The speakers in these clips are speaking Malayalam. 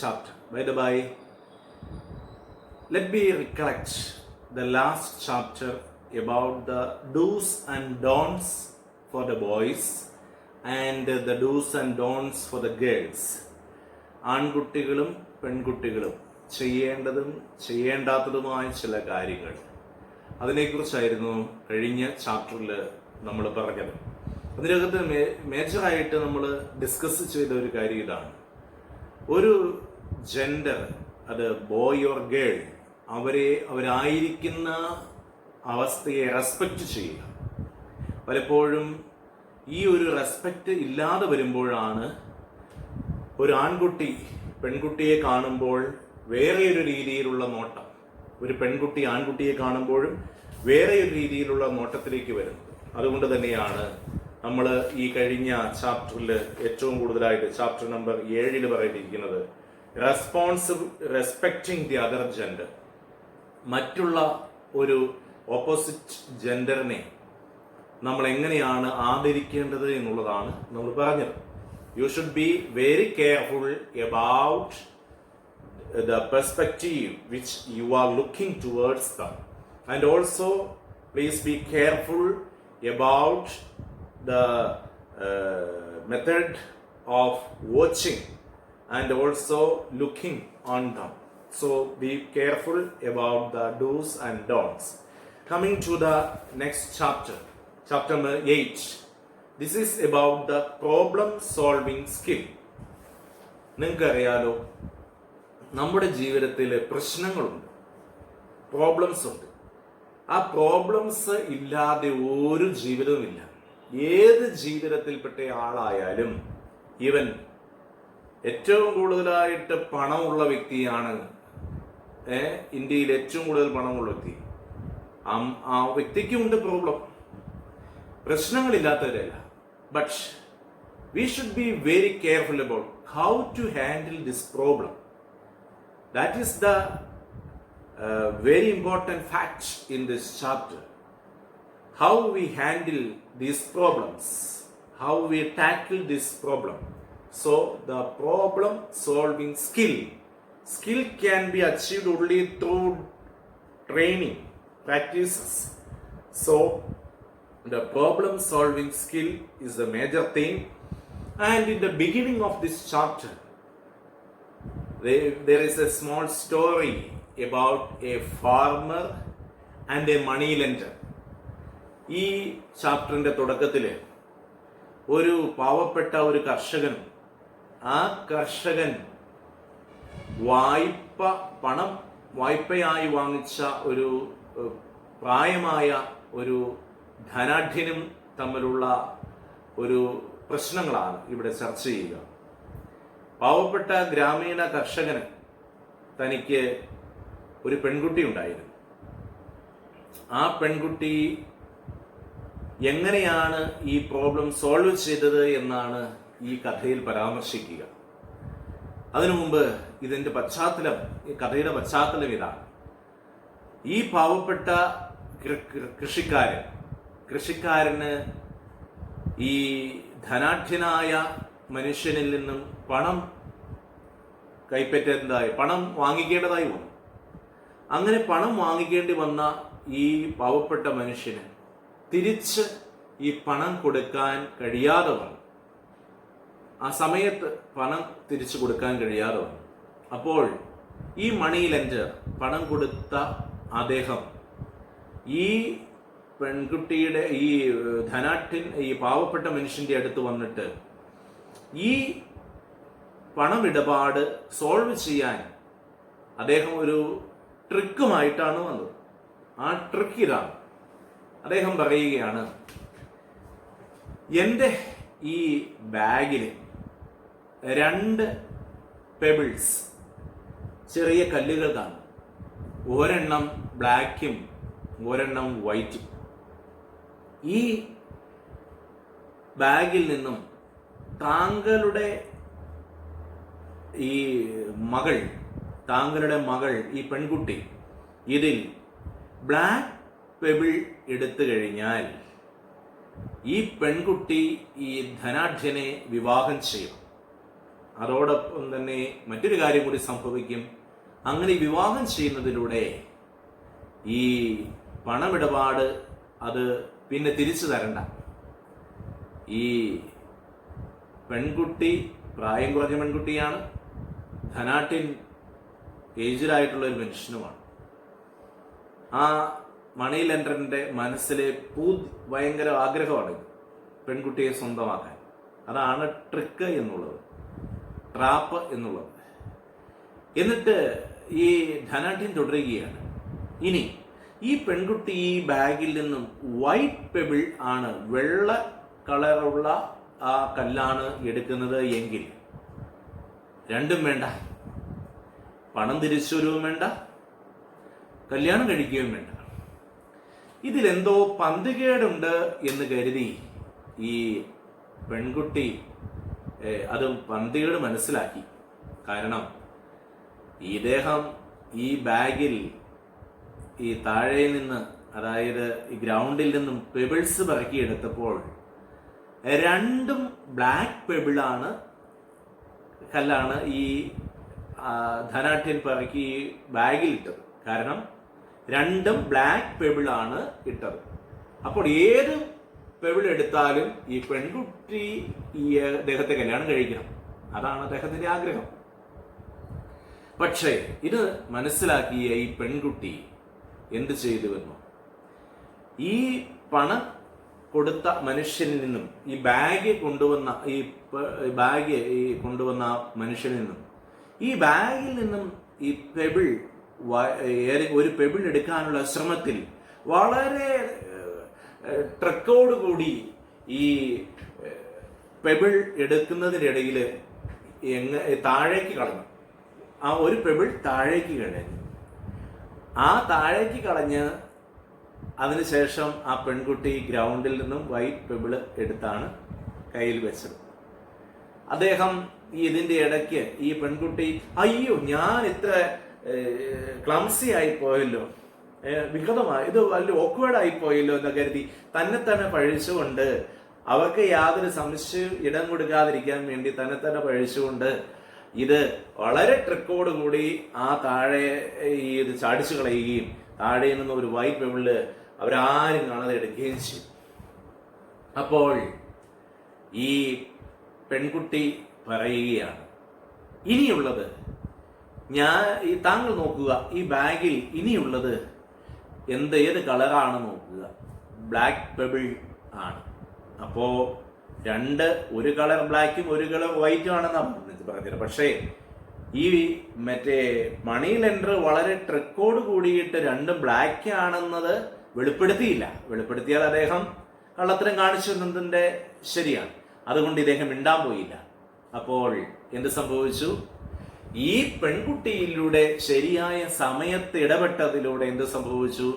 chapter. By the by, let me recollect the last chapter about the do's and don'ts for the boys and the do's and don'ts for the girls. ആൺകുട്ടികളും പെൺകുട്ടികളും ചെയ്യേണ്ടതും ചെയ്യേണ്ടാത്തതുമായ ചില കാര്യങ്ങൾ, അതിനെക്കുറിച്ചായിരുന്നു കഴിഞ്ഞ ചാപ്റ്ററിൽ നമ്മൾ പറഞ്ഞത്. അതിനകത്ത് മേജറായിട്ട് നമ്മൾ ഡിസ്കസ് ചെയ്ത ഒരു കാര്യം ഇതാണ്: ഒരു ജെൻഡർ, അത് ബോയ് ഓർ ഗേൾ, അവരായിരിക്കുന്ന അവസ്ഥയെ റെസ്പെക്റ്റ് ചെയ്യുക. പലപ്പോഴും ഈ ഒരു റെസ്പെക്റ്റ് ഇല്ലാതെ വരുമ്പോഴാണ് ഒരു ആൺകുട്ടി പെൺകുട്ടിയെ കാണുമ്പോൾ വേറെ ഒരു രീതിയിലുള്ള നോട്ടം, ഒരു പെൺകുട്ടി ആൺകുട്ടിയെ കാണുമ്പോഴും വേറെ ഒരു രീതിയിലുള്ള നോട്ടത്തിലേക്ക് വരുന്നത്. അതുകൊണ്ട് തന്നെയാണ് നമ്മൾ ഈ കഴിഞ്ഞ ചാപ്റ്ററിൽ ഏറ്റവും കൂടുതലായിട്ട് ചാപ്റ്റർ നമ്പർ 7 പറഞ്ഞിരിക്കുന്നത് റെസ്പെക്റ്റിംഗ് ദി അതർ ജെൻഡർ. മറ്റുള്ള ഒരു ഓപ്പോസിറ്റ് ജെൻഡറിനെ നമ്മൾ എങ്ങനെയാണ് ആദരിക്കേണ്ടത് എന്നുള്ളതാണ് നമ്മൾ പറഞ്ഞത്. U should be very careful about the perspective which you are looking towards them, and also please be careful about the method of watching and also looking on them. So be careful about the do's and don'ts. Coming to the next chapter, chapter number 8. This is about the problem solving skill. നിങ്ങൾക്കറിയാലോ, നമ്മുടെ ജീവിതത്തിൽ പ്രശ്നങ്ങളുണ്ട്, പ്രോബ്ലംസ് ഉണ്ട്. ആ പ്രോബ്ലംസ് ഇല്ലാതെ ഒരു ജീവിതവുമില്ല. ഏത് ജീവിതത്തിൽപ്പെട്ട ആളായാലും, ഈവൻ ഏറ്റവും കൂടുതലായിട്ട് പണമുള്ള വ്യക്തിയാണ്, ഇന്ത്യയിൽ ഏറ്റവും കൂടുതൽ പണമുള്ള വ്യക്തി, ആ വ്യക്തിക്കുമുണ്ട് പ്രോബ്ലം. പ്രശ്നങ്ങളില്ലാത്തവരല്ല. But we should be very careful about how to handle this problem. That is the very important fact in this chapter. How we handle these problems, how we tackle this problem. So the problem solving skill can be achieved only through training, practices. So the problem solving skill is the major thing. And in the beginning of this chapter, there is a small story about a farmer and a money lender. ഈ ചാപ്റ്ററിന്റെ തുടക്കത്തിൽ ഒരു പാവപ്പെട്ട ഒരു കർഷകൻ, ആ കർഷകൻ പണം വായ്പയായി വാങ്ങിച്ച ഒരു പ്രായമായ ഒരു ധനാഢ്യനും തമ്മിലുള്ള ഒരു പ്രശ്നങ്ങളാണ് ഇവിടെ ചർച്ച ചെയ്യുക. പാവപ്പെട്ട ഗ്രാമീണ കർഷകന് തനിക്ക് ഒരു പെൺകുട്ടി ഉണ്ടായിരുന്നു. ആ പെൺകുട്ടി എങ്ങനെയാണ് ഈ പ്രോബ്ലം സോൾവ് ചെയ്തത് എന്നാണ് ഈ കഥയിൽ പരാമർശിക്കുക. അതിനു മുമ്പ് ഇതിന്റെ പശ്ചാത്തലം, ഈ കഥയുടെ പശ്ചാത്തലം ഇതാണ്. ഈ പാവപ്പെട്ട കൃഷിക്കാരന് ഈ ധനാഢ്യനായ മനുഷ്യനിൽ നിന്നും പണം പണം വാങ്ങിക്കേണ്ടതായി വന്നു. അങ്ങനെ പണം വാങ്ങിക്കേണ്ടി വന്ന ഈ പാവപ്പെട്ട മനുഷ്യന് തിരിച്ച് ഈ പണം കൊടുക്കാൻ കഴിയാതെ വന്നു. ആ സമയത്ത് പണം തിരിച്ചു കൊടുക്കാൻ കഴിയാതെ വന്നു. അപ്പോൾ ഈ മണി ലെൻഡർ, പണം കൊടുത്ത അദ്ദേഹം, ഈ പെൺകുട്ടിയുടെ ഈ ധനാഢ്യൻ, ഈ പാവപ്പെട്ട മനുഷ്യന്റെ അടുത്ത് വന്നിട്ട് ഈ പണമിടപാട് സോൾവ് ചെയ്യാൻ അദ്ദേഹം ഒരു ട്രിക്കുമായിട്ടാണ് വന്നത്. ആ ട്രിക്ക് ഇതാണ്. അദ്ദേഹം പറയുകയാണ്, എൻ്റെ ഈ ബാഗിൽ 2 പെബിൾസ്, ചെറിയ കല്ലുകൾ കാണും. ഒരെണ്ണം ബ്ലാക്കും ഒരെണ്ണം വൈറ്റും. ഈ ബാഗിൽ നിന്നും താങ്കളുടെ മകൾ, ഈ പെൺകുട്ടി, ഇതിൽ ബ്ലാക്ക് പെബിൾ എടുത്തു കഴിഞ്ഞാൽ ഈ പെൺകുട്ടി ഈ ധനാഢ്യനെ വിവാഹം ചെയ്യും. അതോടൊപ്പം തന്നെ മറ്റൊരു കാര്യം കൂടി സംഭവിക്കും. അങ്ങനെ വിവാഹം ചെയ്യുന്നതിലൂടെ ഈ പണമിടപാട് അത് പിന്നെ തിരിച്ചു തരണ്ട. ഈ പെൺകുട്ടി പ്രായം കുറഞ്ഞ പെൺകുട്ടിയാണ്, ധനാട്ടിൻ ഏജ്ഡായിട്ടുള്ള ഒരു മനുഷ്യനുമാണ്. ആ മണി ലെൻഡറിന്റെ മനസ്സിലെ ഭയങ്കര ആഗ്രഹമാണ് പെൺകുട്ടിയെ സ്വന്തമാക്കാൻ. അതാണ് ട്രിക്ക് എന്നുള്ളത്, ട്രാപ്പ് എന്നുള്ളത്. എന്നിട്ട് ഈ ധനാഠ്യം തുടരുകയാണ്. ഇനി ഈ പെൺകുട്ടി ഈ ബാഗിൽ നിന്നും വൈറ്റ് പെബിൾ ആണ്, വെള്ള കളറുള്ള ആ കല്ലാണ് എടുക്കുന്നത് എങ്കിൽ രണ്ടും വേണ്ട, പണം തിരിച്ചുവരവും വേണ്ട, കല്യാണം കഴിക്കുകയും വേണ്ട. ഇതിലെന്തോ പന്തികേടുണ്ട് എന്ന് കരുതി ഈ പെൺകുട്ടി അത് പന്തികേട് മനസ്സിലാക്കി. കാരണം ഇദ്ദേഹം ഈ ബാഗിൽ ഈ താഴെ നിന്ന്, അതായത് ഈ ഗ്രൗണ്ടിൽ നിന്നും പെബിൾസ് പറക്കിയെടുത്തപ്പോൾ രണ്ടും ബ്ലാക്ക് പെബിളാണ്, കല്ലാണ് ഈ ധനാഠ്യൻ പറക്കി ബാഗിൽ ഇട്ടത്. കാരണം രണ്ടും ബ്ലാക്ക് പെബിളാണ് ഇട്ടത്. അപ്പോൾ ഏത് പെബിൾ എടുത്താലും ഈ പെൺകുട്ടി ഈ അദ്ദേഹത്തെ കല്യാണം കഴിക്കണം, അതാണ് അദ്ദേഹത്തിന്റെ ആഗ്രഹം. പക്ഷേ ഇത് മനസ്സിലാക്കിയ ഈ പെൺകുട്ടി എന്ത് ചെയ്തുവെന്നു, ഈ പണം കൊടുത്ത മനുഷ്യനിൽ നിന്നും ഈ ബാഗ് കൊണ്ടുവന്ന മനുഷ്യനിൽ നിന്നും ഈ ബാഗിൽ നിന്നും ഈ പെബിൾ ഒരു പെബിൾ എടുക്കാനുള്ള ശ്രമത്തിൽ വളരെ ട്രക്കോടുകൂടി ഈ പെബിൾ എടുക്കുന്നതിനിടയിൽ താഴേക്ക് കളഞ്ഞു. ആ ഒരു പെബിൾ താഴേക്ക് കളഞ്ഞു. ആ താഴേക്ക് കളഞ്ഞ് അതിനുശേഷം ആ പെൺകുട്ടി ഗ്രൗണ്ടിൽ നിന്നും വൈറ്റ് പെബിൾ എടുത്താണ് കയ്യിൽ വെച്ചത്. അദ്ദേഹം ഇതിന്റെ ഇടയ്ക്ക് ഈ പെൺകുട്ടി, അയ്യോ ഞാൻ ഇത്ര ക്ലംസി ആയി പോയല്ലോ, വികൃതമായി, ഇത് വലിയ ഓക്വേർഡ് ആയി പോയല്ലോ എന്ന് കരുതി തന്നെ പഴിച്ചുകൊണ്ട്, അവർക്ക് യാതൊരു സംശയവും ഇടം കൊടുക്കാതിരിക്കാൻ വേണ്ടി തന്നെ പഴിച്ചുകൊണ്ട് ഇത് വളരെ ട്രിക്കോടുകൂടി ആ താഴെ ഇത് ചാടിച്ചു കളയുകയും താഴെ നിന്ന് ഒരു വൈറ്റ് പെബിള് അവരാരും കാണാതെ എടുക്കുകയും ചെയ്യും. അപ്പോൾ ഈ പെൺകുട്ടി പറയുകയാണ്, ഇനിയുള്ളത് താങ്കൾ നോക്കുക, ഈ ബാഗിൽ ഇനിയുള്ളത് ഏത് കളറാണ് നോക്കുക, ബ്ലാക്ക് പെബിൾ ആണ്. അപ്പോ ഒരു കളർ ബ്ലാക്കും ഒരു കളർ വൈറ്റും ആണെന്നാണ് പറഞ്ഞത്. പക്ഷേ ഈ മറ്റേ മണി ലെൻഡർ വളരെ ട്രിക്കോട് കൂടിയിട്ട് രണ്ടും ബ്ലാക്ക് ആണെന്നത് വെളിപ്പെടുത്തിയില്ല. വെളിപ്പെടുത്തിയാൽ അദ്ദേഹം കള്ളത്തരം കാണിച്ചു എന്നതിന്റെ ശരിയാണ്. അതുകൊണ്ട് ഇദ്ദേഹം മിണ്ടാൻ പോയില്ല. അപ്പോൾ എന്ത് സംഭവിച്ചു? ഈ പെൺകുട്ടിയിലൂടെ ശരിയായ സമയത്ത് ഇടപെട്ടതിലൂടെ എന്ത് സംഭവിച്ചു?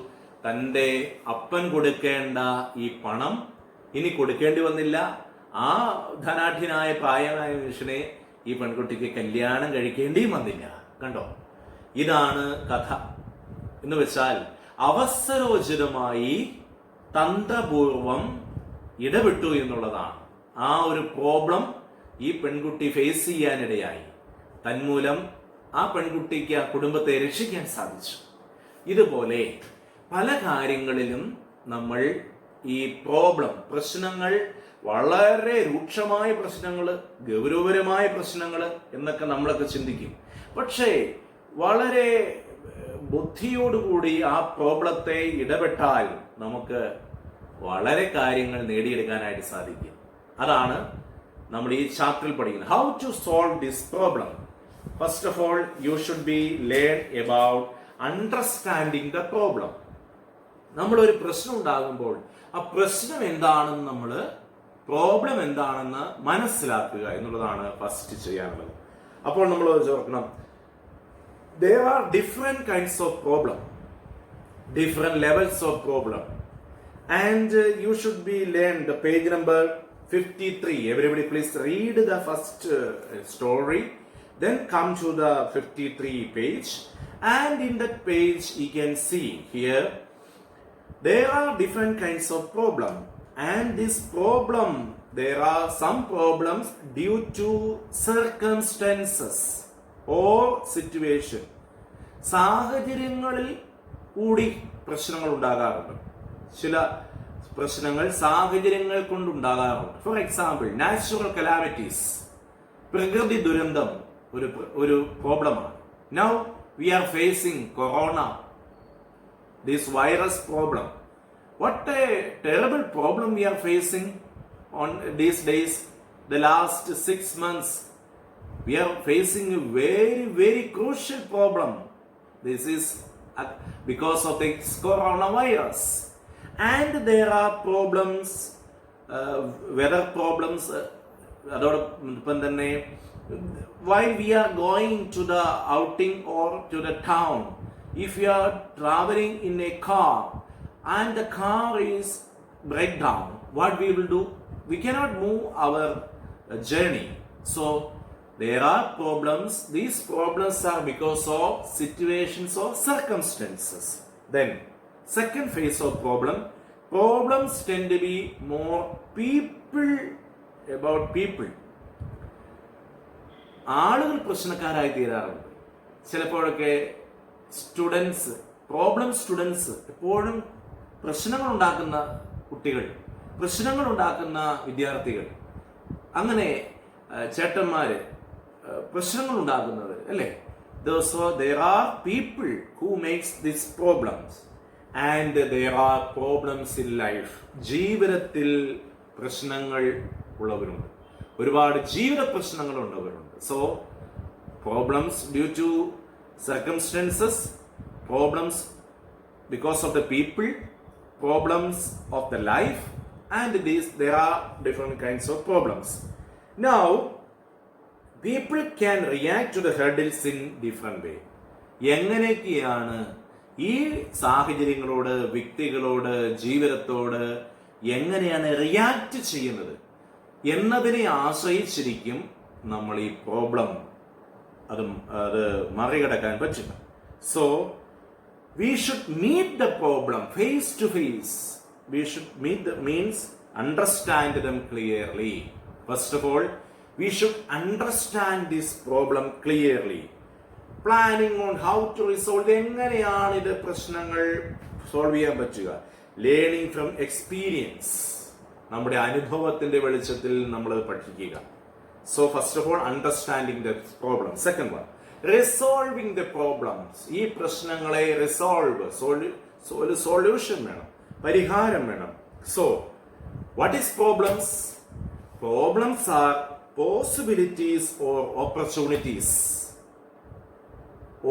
തൻ്റെ അപ്പൻ കൊടുക്കേണ്ട ഈ പണം ഇനി കൊടുക്കേണ്ടി വന്നില്ല. ആ ധനാഢ്യനായ പ്രായമായ മനുഷ്യനെ ഈ പെൺകുട്ടിക്ക് കല്യാണം കഴിക്കേണ്ടിയും വന്നില്ല. കണ്ടോ, ഇതാണ് കഥ. എന്ന് വെച്ചാൽ അവസരോചിതമായി തന്ത്രപൂർവം ഇടപെട്ടു എന്നുള്ളതാണ്. ആ ഒരു പ്രോബ്ലം ഈ പെൺകുട്ടി ഫേസ് ചെയ്യാനിടയായി. തന്മൂലം ആ പെൺകുട്ടിക്ക് ആ കുടുംബത്തെ രക്ഷിക്കാൻ സാധിച്ചു. ഇതുപോലെ പല കാര്യങ്ങളിലും നമ്മൾ ഈ പ്രശ്നങ്ങൾ, വളരെ രൂക്ഷമായ പ്രശ്നങ്ങൾ, ഗൗരവപരമായ പ്രശ്നങ്ങൾ എന്നൊക്കെ നമ്മളൊക്കെ ചിന്തിക്കും. പക്ഷേ വളരെ ബുദ്ധിയോടുകൂടി ആ പ്രോബ്ലത്തെ ഇടപെട്ടാൽ നമുക്ക് വളരെ കാര്യങ്ങൾ നേടിയെടുക്കാനായിട്ട് സാധിക്കും. അതാണ് നമ്മൾ ഈ ചാപ്റ്ററിൽ പഠിക്കുന്നത്. How to solve this problem. First of all you should be learn about understanding the problem. നമ്മളൊരു പ്രശ്നം ഉണ്ടാകുമ്പോൾ ആ പ്രശ്നം എന്താണെന്ന് പ്രോബ്ലം എന്താണെന്ന് മനസ്സിലാക്കുക എന്നുള്ളതാണ് ഫസ്റ്റ് ചെയ്യാനുള്ളത്. അപ്പോൾ നമ്മൾ ഓർക്കണം, there are different kinds of problem, different levels of problem, and you should be learn the page number 53. Everybody please read the first story, then come to the 53 page, and in that page you can see here there are different kinds of problem, and this problem there are some problems due to circumstances or situation. സാഹചര്യങ്ങളിൽ കൂടി പ്രശ്നങ്ങൾ ഉണ്ടാകാറുണ്ട്. ചില പ്രശ്നങ്ങൾ സാഹചര്യങ്ങൾ കൊണ്ടുണ്ടാകാറുണ്ട്. ഫോർ എക്സാമ്പിൾ, നാച്ചുറൽ കലാമിറ്റീസ്, പ്രകൃതി ദുരന്തം ഒരു പ്രോബ്ലമാണ്. Now we are facing corona, this virus problem. What a terrible problem we are facing on these days. The last 6 months, we are facing a very, very crucial problem. This is because of the coronavirus. And there are problems, weather problems. അതോടൊപ്പം തന്നെ while we are going to the outing or to the town, if you are traveling in a car and the car is breakdown, what we will do? We cannot move our journey. So there are problems. These problems are because of situations or circumstances. Then second phase of problems tend to be more about people. ആളുകൾ പ്രശ്നക്കാരായി തീരാറുണ്ട്. ചിലപ്പോഴൊക്കെ പ്രോബ്ലം സ്റ്റുഡൻസ് എപ്പോഴും പ്രശ്നങ്ങൾ ഉണ്ടാക്കുന്ന കുട്ടികൾ, പ്രശ്നങ്ങൾ ഉണ്ടാക്കുന്ന വിദ്യാർത്ഥികൾ, അങ്ങനെ ചേട്ടന്മാര് പ്രശ്നങ്ങൾ ഉണ്ടാക്കുന്നവർ അല്ലേ? So there are people who makes these problems and there are problems in life. ജീവിതത്തിൽ പ്രശ്നങ്ങൾ ഉള്ളവരുണ്ട്, ഒരുപാട് ജീവിത പ്രശ്നങ്ങൾ ഉള്ളവരുണ്ട്. So problems due to circumstances, problems because of the people, problems of the life, and there are different kinds of problems. Now people can react to the hurdles in different way. എങ്ങനെയൊക്കെയാണ് ഈ സാഹചര്യങ്ങളോട്, വ്യക്തികളോട്, ജീവിതത്തോട് എങ്ങനെയാണ് റിയാക്ട് ചെയ്യുന്നത് എന്നതിനെ ആശ്രയിച്ചിരിക്കും നമ്മൾ ഈ പ്രോബ്ലം അത് മറികടക്കാൻ പറ്റുക. So we should meet the problem face to face. We should means understand them clearly. First of all, we should understand this problem clearly. Planning on how to resolve. എങ്ങനെയാണ് ഇത് പ്രശ്നങ്ങൾ സോൾവ് ചെയ്യാൻ പറ്റുക? Learning from experience. നമ്മുടെ അനുഭവത്തിന്റെ വെളിച്ചത്തിൽ നമ്മൾ പഠിക്കുക. So first of all, understanding the problem. Second one, resolving the problems. ഈ പ്രശ്നങ്ങളെ റിസോൾവ്, ഒരു സൊല്യൂഷൻ വേണം, പരിഹാരം വേണം. So what is problems? Problems are possibilities or opportunities.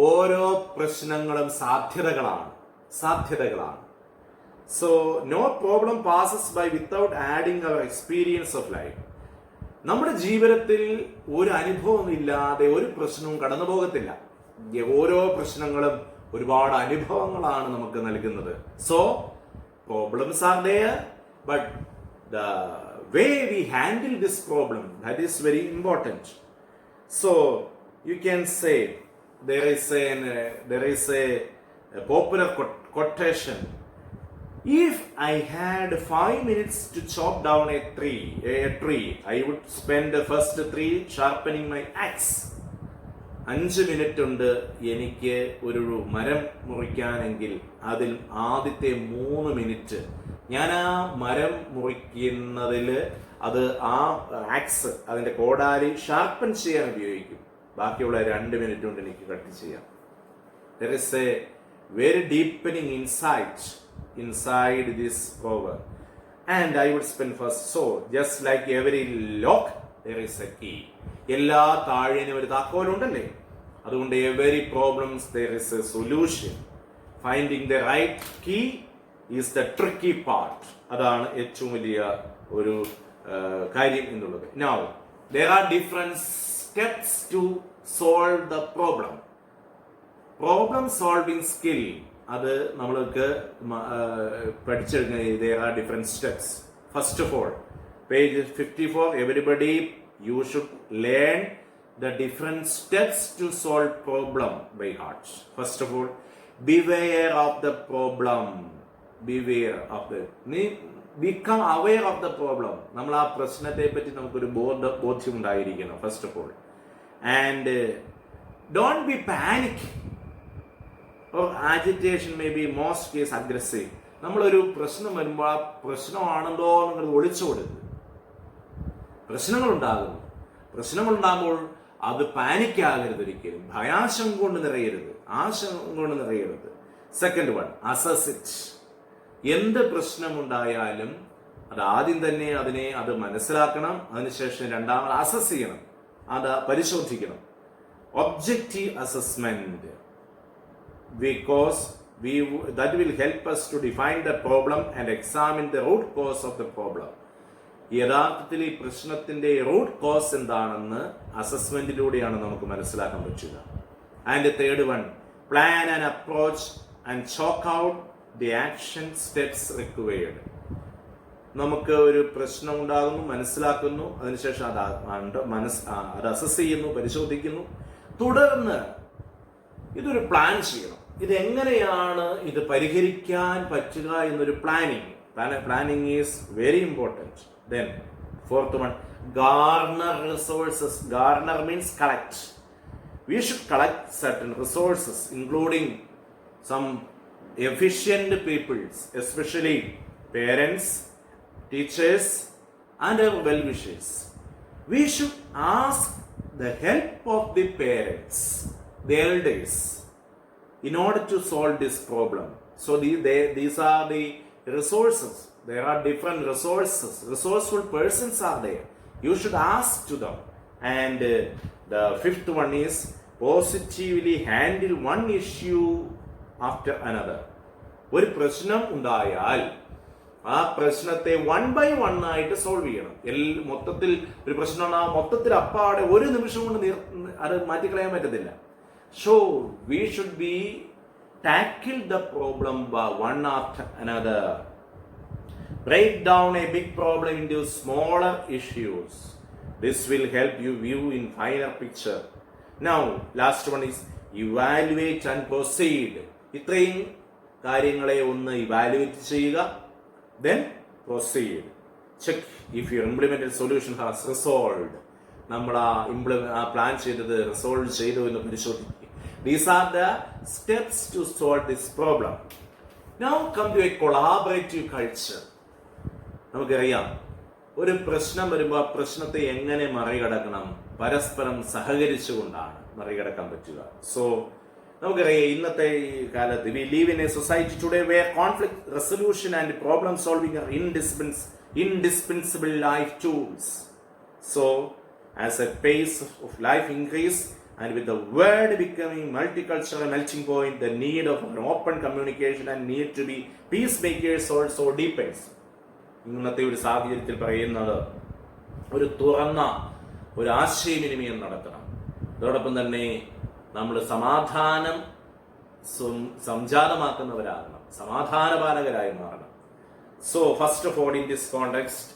ഓരോ പ്രശ്നങ്ങളും സാധ്യതകളാണ്. So no problem passes by without adding our experience of life. നമ്മുടെ ജീവിതത്തിൽ ഒരു അനുഭവം ഇല്ലാതെ ഒരു പ്രശ്നവും കടന്നു പോകത്തില്ല. ഓരോ പ്രശ്നങ്ങളും ഒരുപാട് അനുഭവങ്ങളാണ് നമുക്ക് നൽകുന്നത്. So problems R there, but the way we handle this problem, that is very important. So you can say there is a popular quotation. If I had 5 minutes to chop down a tree, I would spend the first 3 sharpening my axe. 5 minute ഉണ്ട് എനിക്ക് ഒരു മരം മുറിക്കാനെങ്കിൽ അതിൽ ആദ്യത്തെ 3 മിനിറ്റ് ഞാൻ ആ മരം മുറിക്കുന്നതിൽ അത് ആ ആക്സ്, അതിന്റെ കോടാലി ഷാർപ്പൻ ചെയ്യാൻ ഉപയോഗിക്കും. ബാക്കിയുള്ള 2 മിനിറ്റ് കൊണ്ട് എനിക്ക് കട്ട് ചെയ്യാം. There is a very deepening insight inside this proverb, and I would spend first. So just like every lock, there is a key. എല്ലാ താഴിനും ഒരു താക്കോലുണ്ടല്ലേ? അതുകൊണ്ട് every problems there is a solution. Finding the right key is the tricky part. അതാണ് ഏറ്റവും വലിയ ഒരു കാര്യം എന്നുള്ളത്. Now there are different steps to solve the problem. Problem solving skill, അത് നമ്മൾക്ക് പഠിച്ചെടുക്കുന്ന there are different steps. First of all, page 54, everybody you should learn the different steps to solve problem by heart. First of all, beware of the problem. Beware of the become aware of the problem. നമ്മൾ ആ പ്രശ്നത്തെ പറ്റി നമുക്കൊരു ബോധ്യം ഉണ്ടായിരിക്കണം first of all. And don't be panic or agitation may be most case aggressive. നമ്മളൊരു പ്രശ്നം വരുമ്പോൾ ആ പ്രശ്നമാണല്ലോ നിങ്ങൾ ഒളിച്ചു കൊടുക്കുക. പ്രശ്നങ്ങളുണ്ടാകുമ്പോൾ അത് പാനിക്കാകരുത്, ഒരിക്കലും ഭയാശങ്ക കൊണ്ട് നിറയരുത്, ആശങ്ക കൊണ്ട് നിറയരുത്. Second one, assess it. എന്ത് പ്രശ്നമുണ്ടായാലും അത് ആദ്യം തന്നെ അത് മനസ്സിലാക്കണം. അതിനുശേഷം രണ്ടാമത് അസസ് ചെയ്യണം, അത് പരിശോധിക്കണം. Objective assessment, because that will help us to define the problem and examine the root cause of the problem. യഥാർത്ഥത്തിൽ ഈ പ്രശ്നത്തിന്റെ റൂട്ട് കോസ് എന്താണെന്ന് അസസ്മെന്റിലൂടെയാണ് നമുക്ക് മനസ്സിലാക്കാൻ പറ്റുക. And third one, plan and approach and chalk out the action steps required. നമുക്ക് ഒരു പ്രശ്നം ഉണ്ടാകുന്നു, മനസ്സിലാക്കുന്നു, അതിനുശേഷം അത് അസസ് ചെയ്യുന്നു, പരിശോധിക്കുന്നു, തുടർന്ന് ഇതൊരു പ്ലാൻ ചെയ്യണം. ഇതെങ്ങനെയാണ് ഇത് പരിഹരിക്കാൻ പറ്റുക എന്നൊരു planning is very important. Then fourth one, garner resources. Garner means collect. We should collect certain resources, including some efficient peoples, especially parents, teachers, and our well-wishers. We should ask the help of the parents, the elders, in order to solve this problem. So these are the resources. There are different resources. Resourceful persons are there. You should ask to them. And the fifth one is positively handle one issue after another. ഒരു പ്രശ്നം ഉണ്ടായാൽ ആ പ്രശ്നത്തെ 1 by 1 ആയിട്ട് സോൾവ് ചെയ്യണം. മൊത്തത്തിൽ ഒരു പ്രശ്നം മൊത്തത്തിൽ അപ്പാടെ ഒരു നിമിഷം കൊണ്ട് അത് മാറ്റിക്കളയാൻ പറ്റത്തില്ല. So we should be tackle the problem by one after another. Break down a big problem into smaller issues. This will help you view in finer picture. Now, last one is evaluate and proceed. ഇത്രയും കാര്യങ്ങളെ ഒന്ന് ഇവാലുവേറ്റ് ചെയ്യുക, then proceed. Check if your implemented solution has resolved. നമ്മൾ ആ പ്ലാൻ ചെയ്തത് റിസോൾവ് ചെയ്തു എന്ന് പരിശോധിക്കുക. These are the steps to solve this problem. Now come to a collaborative culture. നമുക്കറിയാം, ഒരു പ്രശ്നം വരുമ്പോൾ ആ പ്രശ്നത്തെ എങ്ങനെ മറികടക്കണം? പരസ്പരം സഹകരിച്ചുകൊണ്ടാണ് മറികടക്കാൻ പറ്റുക. സോ നമുക്കറിയാം, ഇന്നത്തെ കാലത്ത് we live in a society today where conflict resolution and problem solving are indispensable life tools. So as a pace of life increase and with the world becoming multicultural melting point, the need of an open communication and need to be peacemakers also deepens. ഇന്നത്തെ ഒരു സാഹചര്യത്തിൽ പറയുന്നത് ഒരു തുറന്ന ഒരു ആശയവിനിമയം നടത്തണം. അതോടൊപ്പം തന്നെ നമ്മൾ സമാധാനം സംജാതമാക്കുന്നവരാകണം, സമാധാനപാലകരായി മാറണം. So first of all, in this context,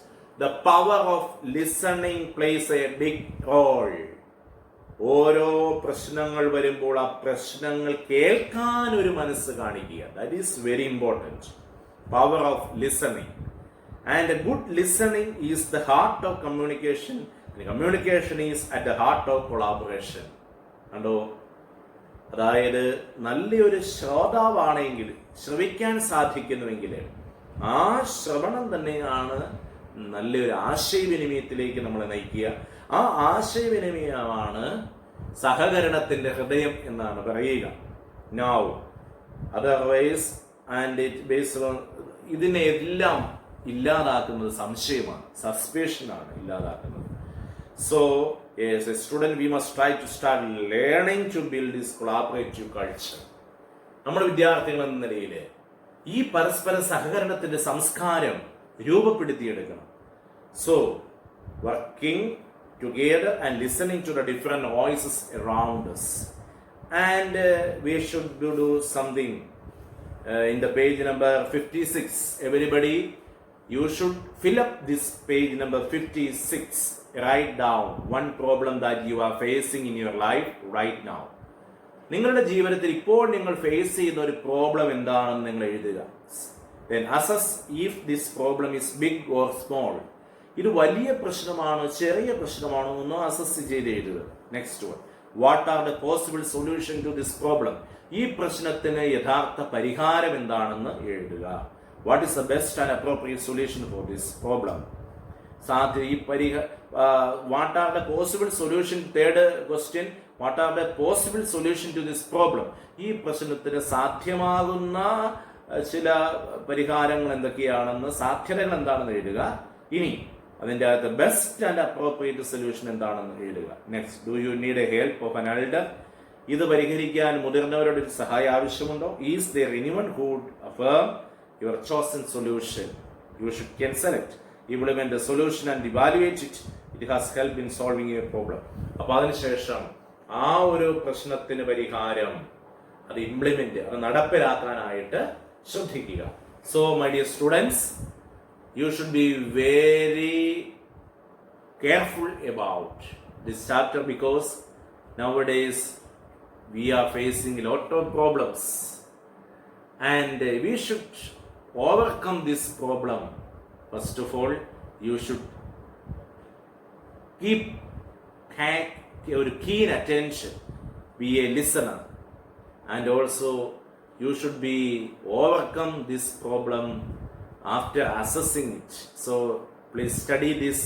the power of listening plays a big role. ഓരോ പ്രശ്നങ്ങൾ വരുമ്പോൾ ആ പ്രശ്നങ്ങൾ കേൾക്കാൻ ഒരു മനസ്സ് കാണിക്കുക. That is very important. Power of listening. And a good listening is the heart of communication. And communication is at the heart of collaboration. കണ്ടോ? അതായത് നല്ലൊരു ശ്രോതാവാണെങ്കിൽ, ശ്രവിക്കാൻ സാധിക്കുന്നുവെങ്കിൽ ആ ശ്രവണം തന്നെയാണ് നല്ലൊരു ആശയവിനിമയത്തിലേക്ക് നമ്മളെ നയിക്കുക. ആ ആശയവിനിമയമാണ് സഹകരണത്തിന്റെ ഹൃദയം എന്നാണ് പറയുക. Now, otherwise, and it based on ഇതിനെല്ലാം ഇല്ലാതാക്കുന്നത് സംശയമാണ്, സസ്പെഷനാണ് ഇല്ലാതാക്കുന്നത്. So as a student we must try to start learning to build this collaborative culture. നമ്മുടെ വിദ്യാർത്ഥികൾ എന്ന നിലയിൽ ഈ പരസ്പര സഹകരണത്തിന്റെ സംസ്കാരം രൂപപ്പെടുത്തിയെടുക്കണം. So working together and listening to the different voices around us, and we should do something in the page number 56. Everybody, you should fill up this page number 56. Write down one problem that you are facing in your life right now. നിങ്ങളുടെ ജീവിതത്തിൽ ഇപ്പോൾ നിങ്ങൾ ഫേസ് ചെയ്യുന്ന ഒരു പ്രോബ്ലം എന്താണെന്ന് നിങ്ങൾ എഴുതുക. then assess if this problem is big or small. ഇത് വലിയ പ്രശ്നമാണോ ചെറിയ പ്രശ്നമാണോ എന്ന് അസസ് ചെയ്ത് എഴുതുക. Next one, what are the possible solution to this problem? ഈ പ്രശ്നത്തിന് യഥാർത്ഥ പരിഹാരം എന്താണെന്ന് എഴുതുക. What is the best and appropriate solution for this problem? What are the possible solution? Third question, what are the possible solution to this problem? ഈ പ്രശ്നത്തിന് സാധ്യമാകുന്ന ചില പരിഹാരങ്ങൾ എന്തൊക്കെയാണെന്ന്, സാധ്യതകൾ എന്താണെന്ന് എഴുതുക. ഇനി അതിൻ്റെ അകത്ത് ബെസ്റ്റ് ആൻഡ് അപ്രോപ്രിയേറ്റ് സൊല്യൂഷൻ എന്താണെന്ന് എഴുതുക. Next, do you need a help of an elder? ഇത് പരിഹരിക്കാൻ മുതിർന്നവരുടെ ഒരു സഹായം ആവശ്യമുണ്ടോ? Is there anyone who would affirm your chosen solution? You should can select, implement the solution and evaluate it. It has helped in solving your problem. അപ്പോൾ അതിനുശേഷം ആ ഒരു പ്രശ്നത്തിന് പരിഹാരം, അത് ഇംപ്ലിമെന്റ്, അത് നടപ്പിലാക്കാനായിട്ട് ശ്രദ്ധിക്കുക. So my dear students, you should be very careful about this chapter because nowadays we are facing a lot of problems and we should overcome this problem. First of all, you should keep your keen attention, be a listener, and also you should be overcome this problem after assessing it. So please study this